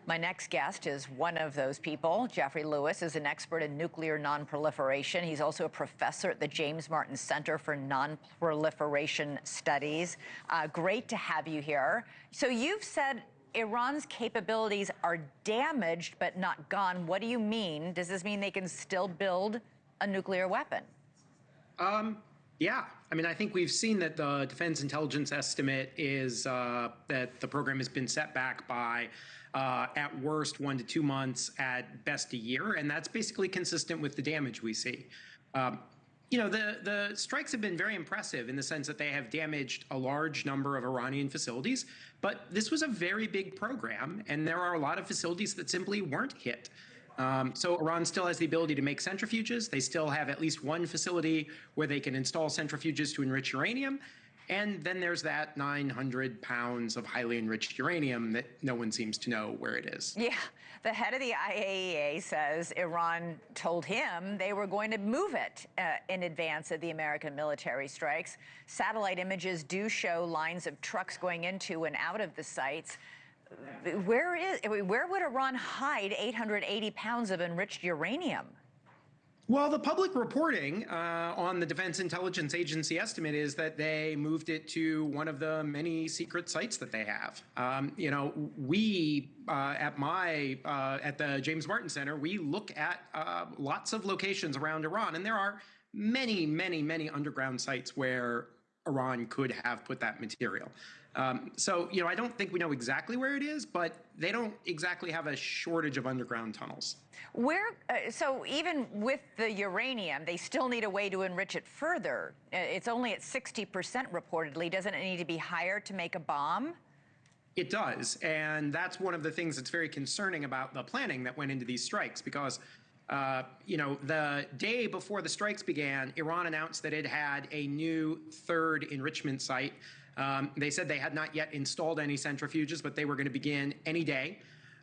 My next guest is one of those people. Jeffrey Lewis is an expert in nuclear nonproliferation. He's also a professor at the James Martin Center for Nonproliferation Studies. Great to have you here. So you've said Iran's capabilities are damaged but not gone. What do you mean? Does this mean they can still build a nuclear weapon? Yeah, I mean, I think we've seen that the Defense Intelligence estimate is that the program has been set back by, at worst, 1 to 2 months, at best a year, and that's basically consistent with the damage we see. The strikes have been very impressive in the sense that they have damaged a large number of Iranian facilities, but this was a very big program, and there are a lot of facilities that simply weren't hit. So Iran still has the ability to make centrifuges. They still have at least one facility where they can install centrifuges to enrich uranium. And then there's that 900 pounds of highly enriched uranium that no one seems to know where it is. Yeah, the head of the IAEA says Iran told him they were going to move it in advance of the American military strikes. Satellite images do show lines of trucks going into and out of the sites. Where would Iran hide 880 pounds of enriched uranium? Well, the public reporting on the Defense Intelligence Agency estimate is that they moved it to one of the many secret sites that they have. We at the James Martin Center, we look at lots of locations around Iran, and there are many, many, many underground sites where Iran could have put that material. I don't think we know exactly where it is, but they don't exactly have a shortage of underground tunnels. So even with the uranium, they still need a way to enrich it further. It's only at 60% reportedly. Doesn't it need to be higher to make a bomb? It does, and that's one of the things that's very concerning about the planning that went into these strikes, because the day before the strikes began, Iran announced that it had a new third enrichment site. They said they had not yet installed any centrifuges, but they were going to begin any day.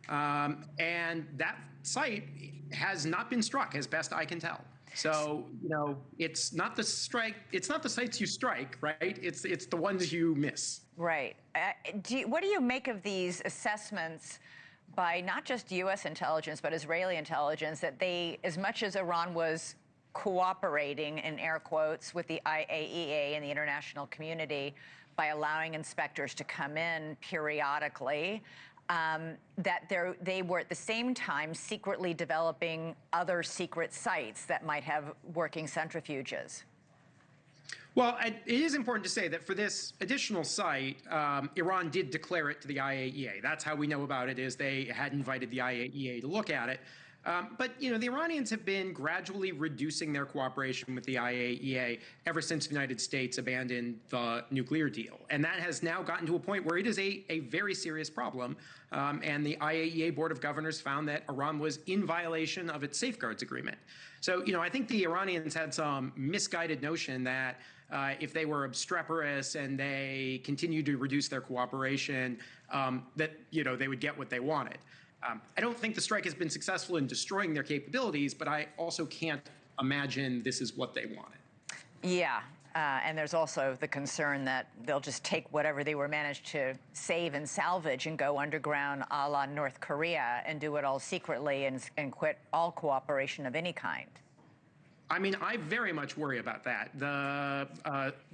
And that site has not been struck, as best I can tell. So, it's not the sites you strike, right? It's the ones you miss. Right. What do you make of these assessments by not just U.S. intelligence, but Israeli intelligence, that as much as Iran was cooperating, in air quotes, with the IAEA and the international community by allowing inspectors to come in periodically, that they were at the same time secretly developing other secret sites that might have working centrifuges? Well, it is important to say that for this additional site, Iran did declare it to the IAEA. That's how we know about it, is they had invited the IAEA to look at it. But the Iranians have been gradually reducing their cooperation with the IAEA ever since the United States abandoned the nuclear deal. And that has now gotten to a point where it is a very serious problem. And the IAEA Board of Governors found that Iran was in violation of its safeguards agreement. So, I think the Iranians had some misguided notion that if they were obstreperous and they continued to reduce their cooperation, that, they would get what they wanted. I don't think the strike has been successful in destroying their capabilities, but I also can't imagine this is what they wanted. Yeah, and there's also the concern that they'll just take whatever they were managed to save and salvage and go underground a la North Korea and do it all secretly and quit all cooperation of any kind. I mean, I very much worry about that.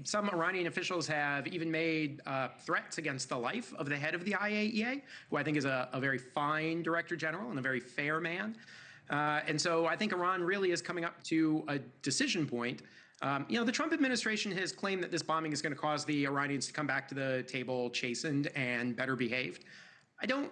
Some Iranian officials have even made threats against the life of the head of the IAEA, who I think is a very fine director general and a very fair man. And so I think Iran really is coming up to a decision point. The Trump administration has claimed that this bombing is going to cause the Iranians to come back to the table chastened and better behaved. I don't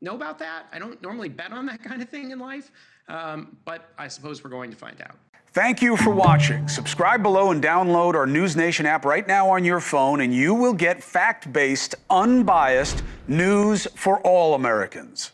know about that. I don't normally bet on that kind of thing in life, but I suppose we're going to find out. Thank you for watching. Subscribe below and download our NewsNation app right now on your phone, and you will get fact-based, unbiased news for all Americans.